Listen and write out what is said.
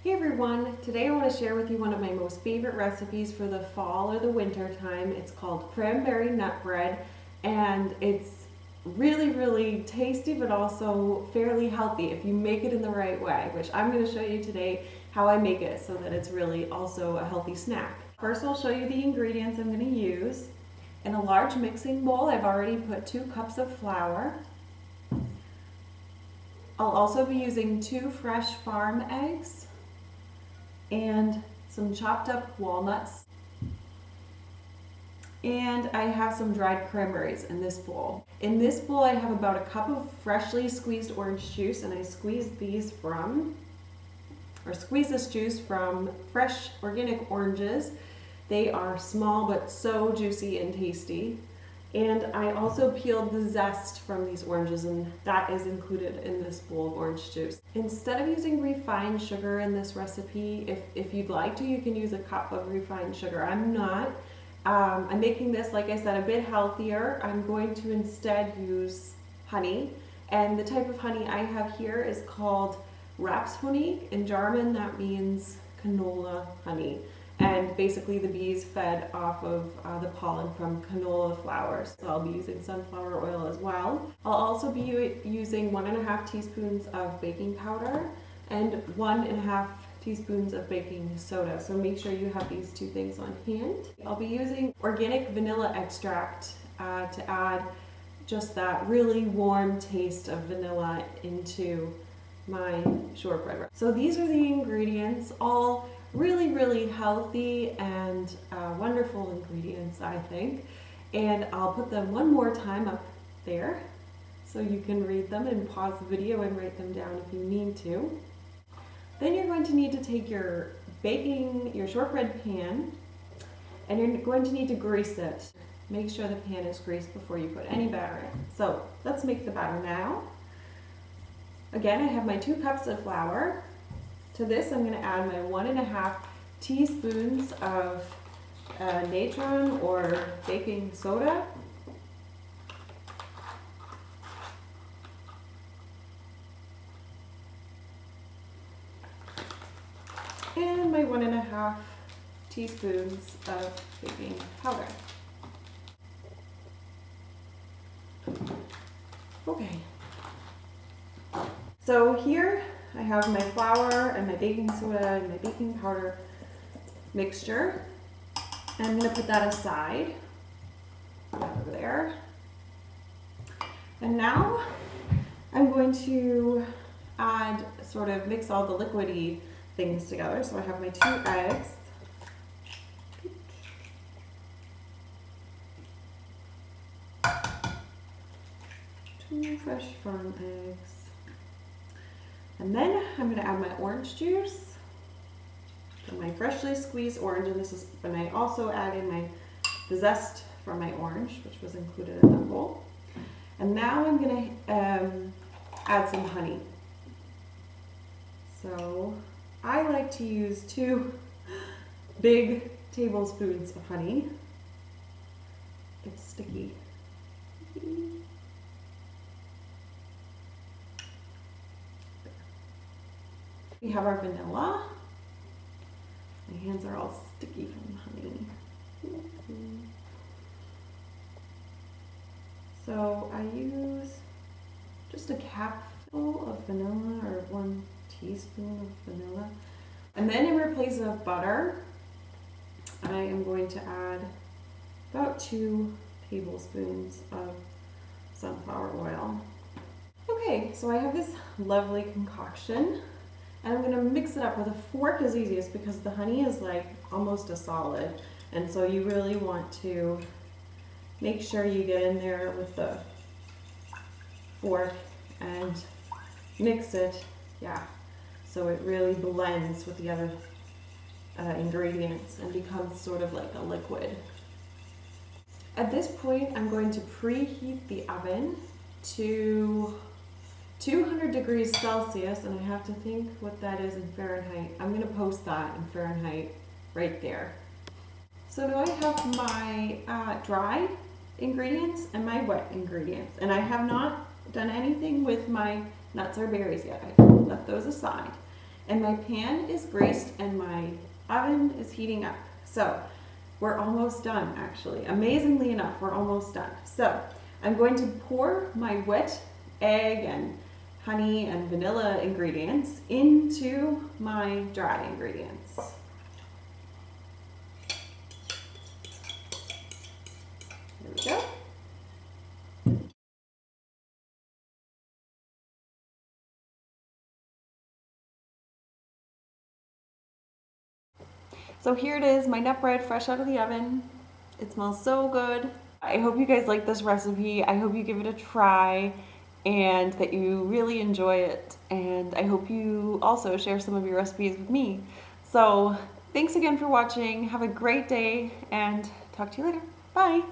Hey everyone, today I want to share with you one of my most favorite recipes for the fall or the winter time. It's called cranberry nut bread, and it's really tasty but also fairly healthy if you make it in the right way, which I'm going to show you today how I make it so that it's really also a healthy snack. First I'll show you the ingredients I'm going to use. In a large mixing bowl I've already put 2 cups of flour. I'll also be using 2 fresh farm eggs and some chopped up walnuts, and I have some dried cranberries in this bowl. In this bowl I have about a cup of freshly squeezed orange juice, and I squeeze this juice from fresh organic oranges. They are small but so juicy and tasty. And I also peeled the zest from these oranges, and that is included in this bowl of orange juice. Instead of using refined sugar in this recipe, if you'd like to, you can use a cup of refined sugar. I'm not. I'm making this, like I said, a bit healthier. I'm going to instead use honey, and the type of honey I have here is called Rapshonig. In German that means canola honey. And basically the bees fed off of the pollen from canola flowers. So I'll be using sunflower oil as well. I'll also be using 1.5 teaspoons of baking powder and 1.5 teaspoons of baking soda. So make sure you have these 2 things on hand. I'll be using organic vanilla extract to add just that really warm taste of vanilla into my shortbread. So these are the ingredients, all really healthy and wonderful ingredients, I think. And I'll put them one more time up there so you can read them and pause the video and write them down if you need to. Then you're going to need to take your shortbread pan, and you're going to need to grease it. Make sure the pan is greased before you put any batter in. So let's make the batter now. Again, I have my 2 cups of flour. To this, I'm going to add my 1.5 teaspoons of natron or baking soda. And my 1.5 teaspoons of baking powder. Okay. So here I have my flour and my baking soda and my baking powder mixture. And I'm going to put that aside over there. And now I'm going to mix all the liquidy things together. So I have my 2 eggs. 2 fresh farm eggs. And then I'm going to add my orange juice, and my freshly squeezed orange, and this is when I also add in the zest from my orange, which was included in that bowl. And now I'm going to add some honey. So I like to use 2 big tablespoons of honey. It's sticky. We have our vanilla. My hands are all sticky from the honey. So I use just a capful of vanilla, or 1 teaspoon of vanilla. And then in replace of butter, I am going to add about 2 tablespoons of sunflower oil. Okay, so I have this lovely concoction. And I'm going to mix it up. With a fork is easiest because the honey is like almost a solid, and so you really want to make sure you get in there with the fork and mix it, so it really blends with the other ingredients and becomes sort of like a liquid. At this point I'm going to preheat the oven to 200 degrees Celsius, and I have to think what that is in Fahrenheit. I'm going to post that in Fahrenheit right there. So now I have my dry ingredients and my wet ingredients, and I have not done anything with my nuts or berries yet. I left those aside. And my pan is greased and my oven is heating up. So we're almost done, actually. Amazingly enough, we're almost done. So I'm going to pour my wet egg and honey and vanilla ingredients into my dry ingredients. There we go. So here it is, my nut bread fresh out of the oven. It smells so good. I hope you guys like this recipe. I hope you give it a try and that you really enjoy it. And I hope you also share some of your recipes with me. So thanks again for watching. Have a great day and talk to you later. Bye.